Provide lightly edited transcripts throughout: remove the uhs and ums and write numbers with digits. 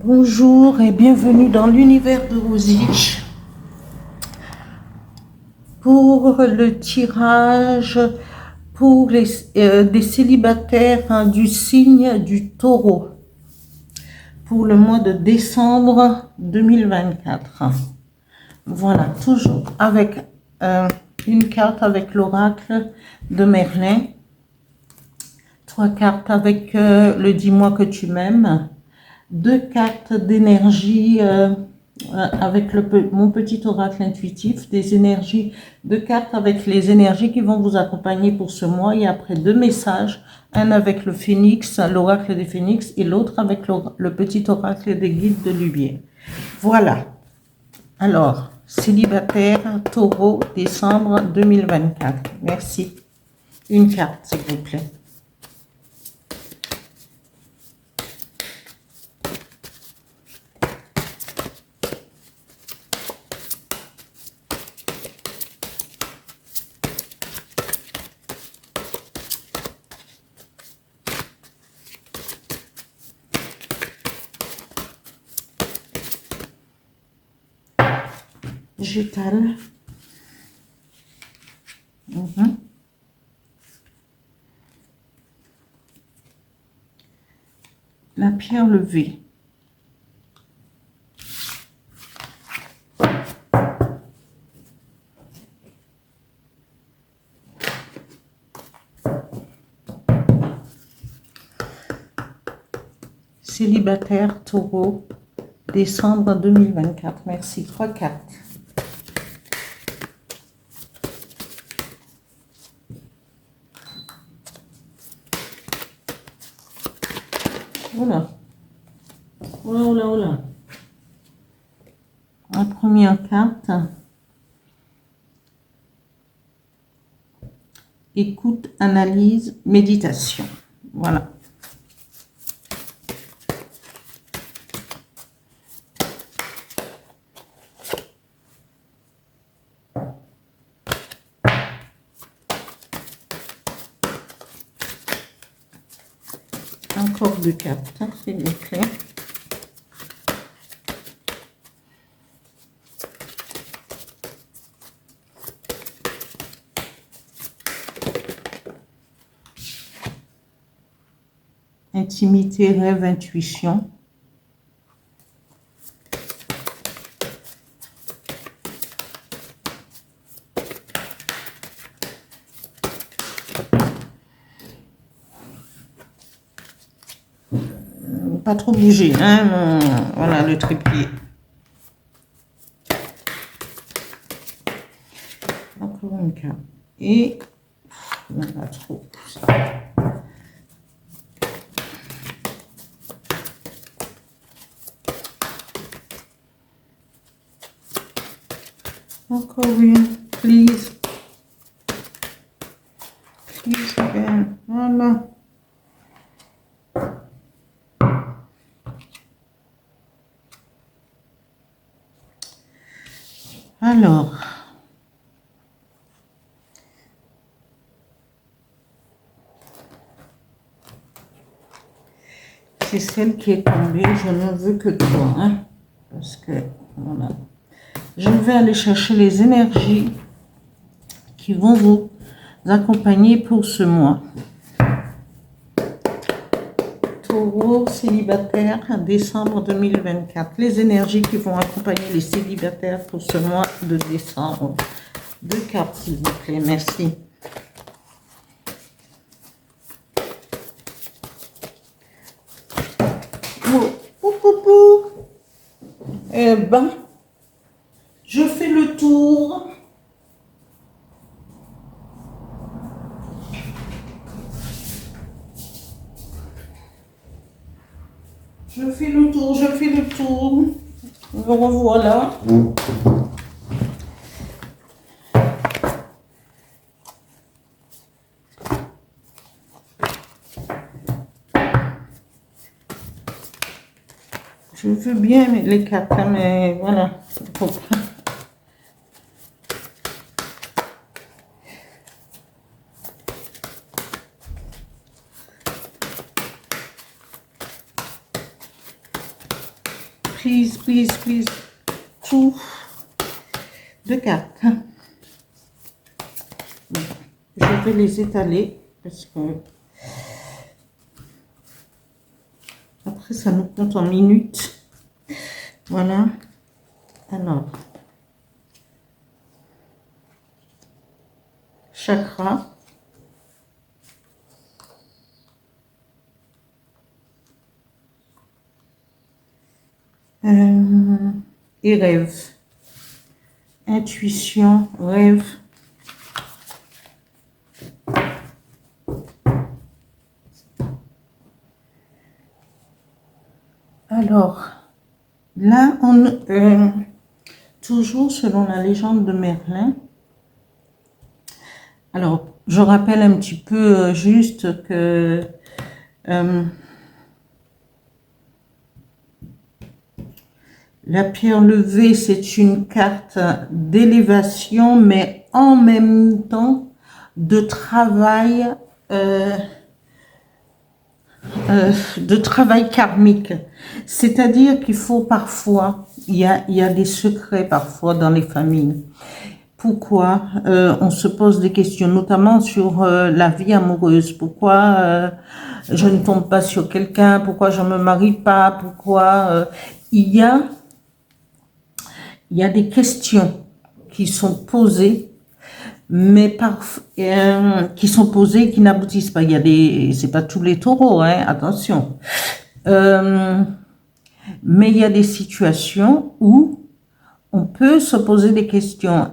Bonjour et bienvenue dans l'univers de Rosich pour le tirage pour des célibataires du signe du Taureau pour le mois de décembre 2024. Voilà, toujours avec une carte avec l'oracle de Merlin, 3 cartes avec le dis-moi que tu m'aimes, 2 cartes d'énergie avec mon petit oracle intuitif, des énergies, 2 cartes avec les énergies qui vont vous accompagner pour ce mois, et après 2 messages, un avec le phénix, l'oracle des phénix, et l'autre avec le petit oracle des guides de lumière. Voilà. Alors, célibataire, Taureau, décembre 2024. Merci. Une carte, s'il vous plaît. J'étale. La pierre levée. Célibataire, Taureau, décembre 2024. Merci. 3 cartes. Voilà. Voilà. La première carte. Écoute, analyse, méditation. Voilà. Encore 2 cartes, s'il vous plaît. Intimité, rêve, intuition. Pas trop bouger, hein. Voilà le trépied. Encore une carte. Et il y en a trop. Encore une, please. Please again. Voilà. Alors, c'est celle qui est tombée. Je ne veux que toi, hein, parce que voilà. Je vais aller chercher les énergies qui vont vous accompagner pour ce mois. Taureau, célibataire, décembre 2024. Les énergies qui vont accompagner les célibataires pour ce mois de décembre. 2 cartes, s'il vous plaît. Merci. Eh ben, je fais le tour. Je fais le tour. Me revoilà. Je veux bien les cartes, mais voilà. Faut pas. please, please, please. Tout. 2 cartes. Bon, je vais les étaler parce que après ça nous compte en minutes. Voilà. Alors, chakra. Et rêve. Intuition, rêve. Alors, là, toujours selon la légende de Merlin. Alors, je rappelle un petit peu juste que la pierre levée, c'est une carte d'élévation, mais en même temps de travail karmique. C'est-à-dire qu'il faut parfois, il y a des secrets parfois dans les familles. Pourquoi on se pose des questions, notamment sur la vie amoureuse. Pourquoi je ne tombe pas sur quelqu'un? Pourquoi je ne me marie pas? Pourquoi il y a des questions qui sont posées, mais qui sont posées, qui n'aboutissent pas. C'est pas tous les taureaux, hein, attention. Mais il y a des situations où on peut se poser des questions.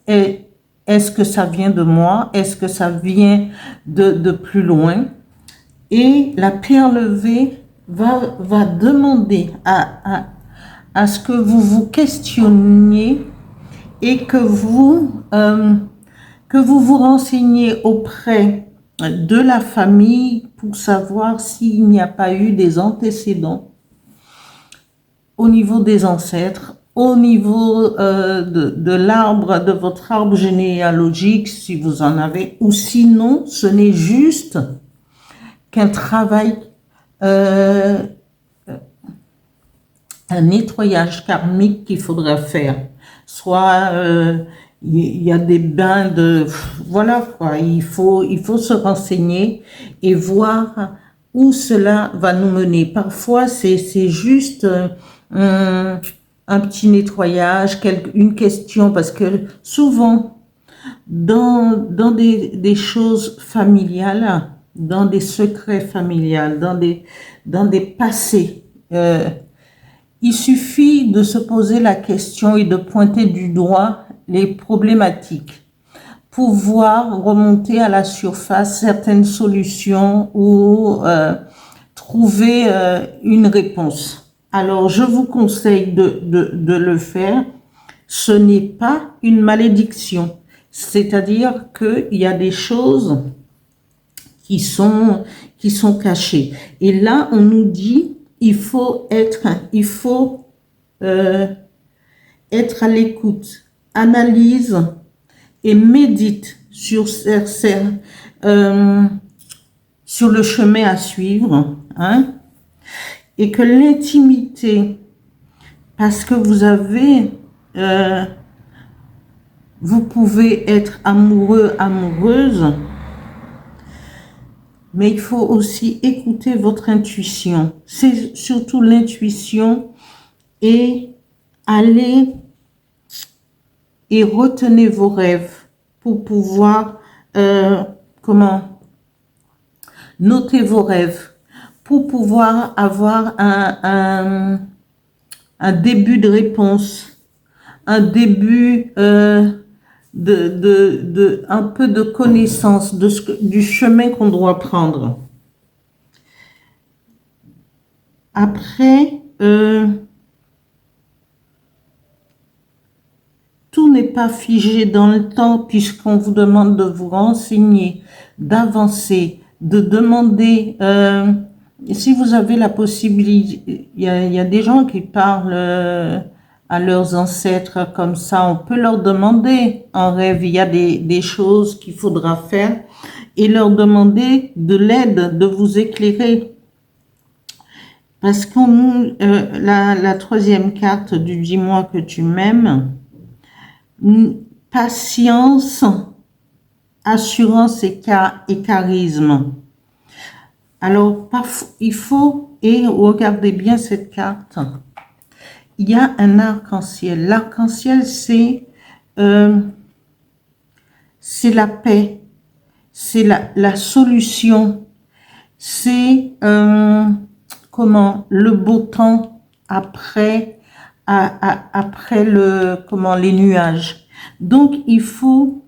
Est-ce que ça vient de moi? Est-ce que ça vient de plus loin? Et la pierre levée va demander à ce que vous vous questionniez et que vous vous renseigniez auprès de la famille pour savoir s'il n'y a pas eu des antécédents au niveau des ancêtres, au niveau de l'arbre, de votre arbre généalogique, si vous en avez, ou sinon, ce n'est juste qu'un travail, un nettoyage karmique qu'il faudra faire. Soit il y a des bains de... Voilà quoi, il faut se renseigner et voir où cela va nous mener. Parfois, c'est juste un petit nettoyage, une question, parce que souvent, dans des choses familiales, dans des secrets familiales, dans des passés, il suffit de se poser la question et de pointer du doigt les problématiques pour voir remonter à la surface certaines solutions ou trouver une réponse. Alors, je vous conseille de le faire. Ce n'est pas une malédiction. C'est-à-dire qu'il y a des choses qui sont cachées. Et là, on nous dit, il faut être à l'écoute, analyse et médite sur le chemin à suivre, hein, et que l'intimité, parce que vous pouvez être amoureux, amoureuse, mais il faut aussi écouter votre intuition. C'est surtout l'intuition et aller et retenez vos rêves pour pouvoir, noter vos rêves, pour pouvoir avoir un début de réponse, un début un peu de connaissance du chemin qu'on doit prendre. Après, tout n'est pas figé dans le temps puisqu'on vous demande de vous renseigner, d'avancer, de demander... si vous avez la possibilité, il y a des gens qui parlent à leurs ancêtres comme ça, on peut leur demander en rêve, il y a des choses qu'il faudra faire et leur demander de l'aide, de vous éclairer. Parce que la troisième carte du dis-moi que tu m'aimes, patience, assurance et charisme. Alors, il faut, et regardez bien cette carte, il y a un arc-en-ciel. L'arc-en-ciel, c'est la paix, c'est la solution, c'est le beau temps après les nuages. Donc il faut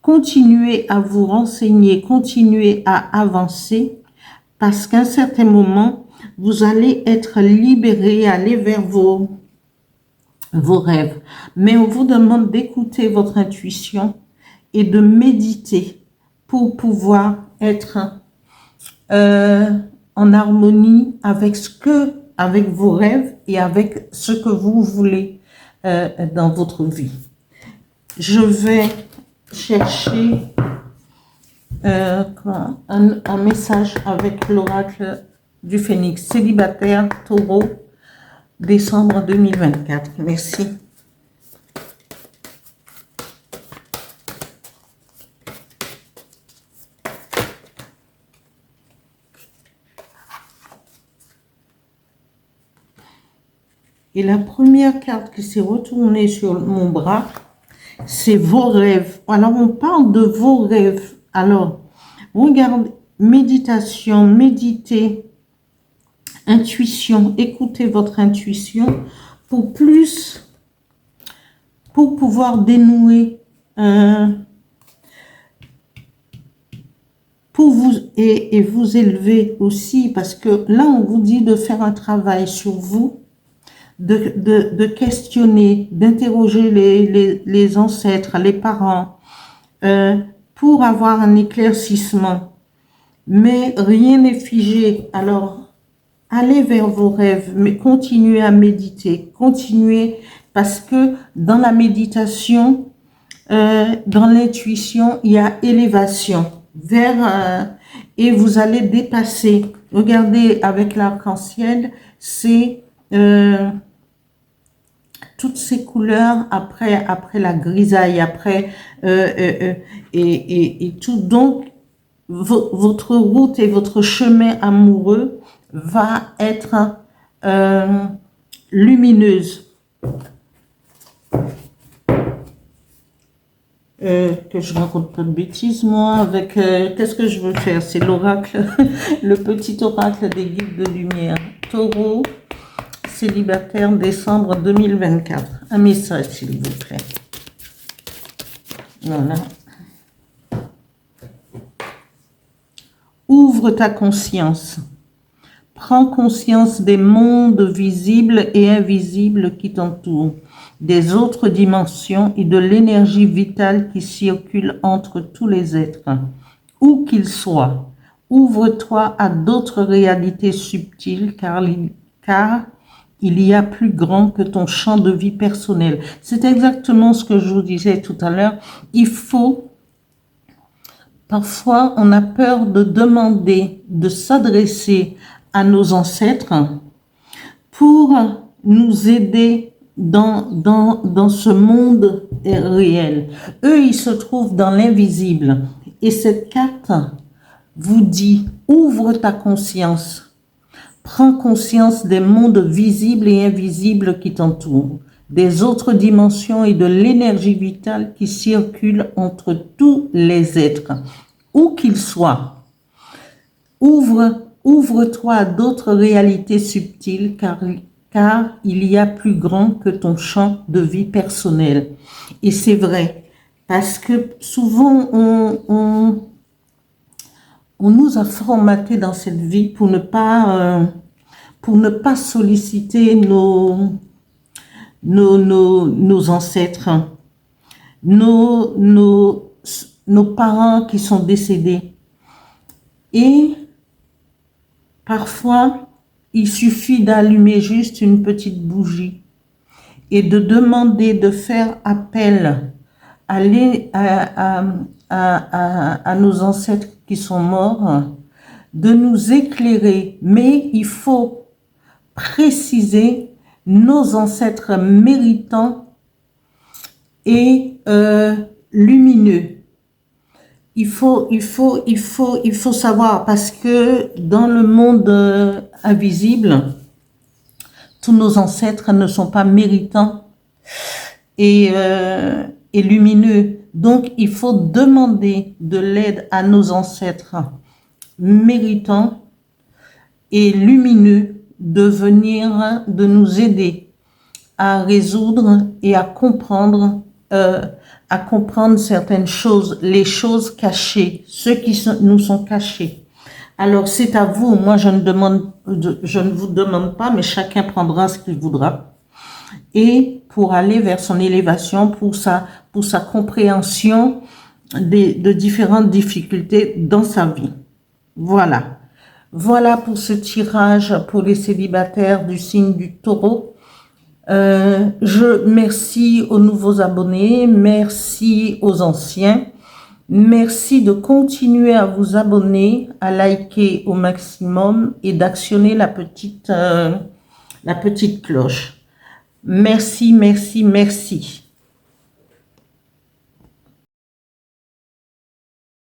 continuer à vous renseigner, continuer à avancer, parce qu'à un certain moment vous allez être libéré, aller vers vos rêves. Mais on vous demande d'écouter votre intuition et de méditer pour pouvoir être en harmonie avec avec vos rêves et avec ce que vous voulez dans votre vie. Je vais chercher un message avec l'oracle du Phénix, célibataire, taureau, décembre 2024. Merci. Et la première carte qui s'est retournée sur mon bras, c'est vos rêves. Alors, on parle de vos rêves. Alors, regardez, méditation, méditez, intuition, écoutez votre intuition pour pouvoir dénouer, pour vous et vous élever aussi, parce que là, on vous dit de faire un travail sur vous, de questionner, d'interroger les ancêtres, les parents, pour avoir un éclaircissement. Mais rien n'est figé. Alors, allez vers vos rêves, mais continuez à méditer, continuez, parce que dans la méditation, dans l'intuition, il y a élévation et vous allez dépasser. Regardez, avec l'arc-en-ciel, c'est toutes ces couleurs après la grisaille, après et tout. Donc, votre route et votre chemin amoureux va être lumineuse. Que je raconte pas de bêtises, moi, avec qu'est-ce que je veux faire? C'est l'oracle, le petit oracle des guides de lumière. Taureau, célibataire, décembre 2024. Un message, s'il vous plaît. Voilà. Ouvre ta conscience. Prends conscience des mondes visibles et invisibles qui t'entourent, des autres dimensions et de l'énergie vitale qui circule entre tous les êtres, où qu'ils soient. Ouvre-toi à d'autres réalités subtiles, car il y a plus grand que ton champ de vie personnel. C'est exactement ce que je vous disais tout à l'heure. Il faut... Parfois, on a peur de demander, de s'adresser à nos ancêtres pour nous aider dans ce monde réel. Eux, ils se trouvent dans l'invisible. Et cette carte vous dit, ouvre ta conscience. Prends conscience des mondes visibles et invisibles qui t'entourent, des autres dimensions et de l'énergie vitale qui circule entre tous les êtres, où qu'ils soient. Ouvre-toi à d'autres réalités subtiles, car il y a plus grand que ton champ de vie personnel. Et c'est vrai, parce que souvent on nous a formatés dans cette vie pour ne pas solliciter nos ancêtres, nos parents qui sont décédés. Et parfois, il suffit d'allumer juste une petite bougie et de demander de faire appel à nos ancêtres qui sont morts, de nous éclairer, mais il faut préciser nos ancêtres méritants et lumineux. Il faut savoir, parce que dans le monde invisible, tous nos ancêtres ne sont pas méritants et lumineux. Donc, il faut demander de l'aide à nos ancêtres méritants et lumineux de venir, de nous aider à résoudre et à comprendre certaines choses, les choses cachées, ceux qui nous sont cachés. Alors, c'est à vous. Moi, je ne vous demande pas, mais chacun prendra ce qu'il voudra. Et pour aller vers son élévation, pour sa compréhension de différentes difficultés dans sa vie. Voilà. Voilà pour ce tirage pour les célibataires du signe du Taureau. Je merci aux nouveaux abonnés, merci aux anciens. Merci de continuer à vous abonner, à liker au maximum et d'actionner la petite cloche. Merci, merci, merci.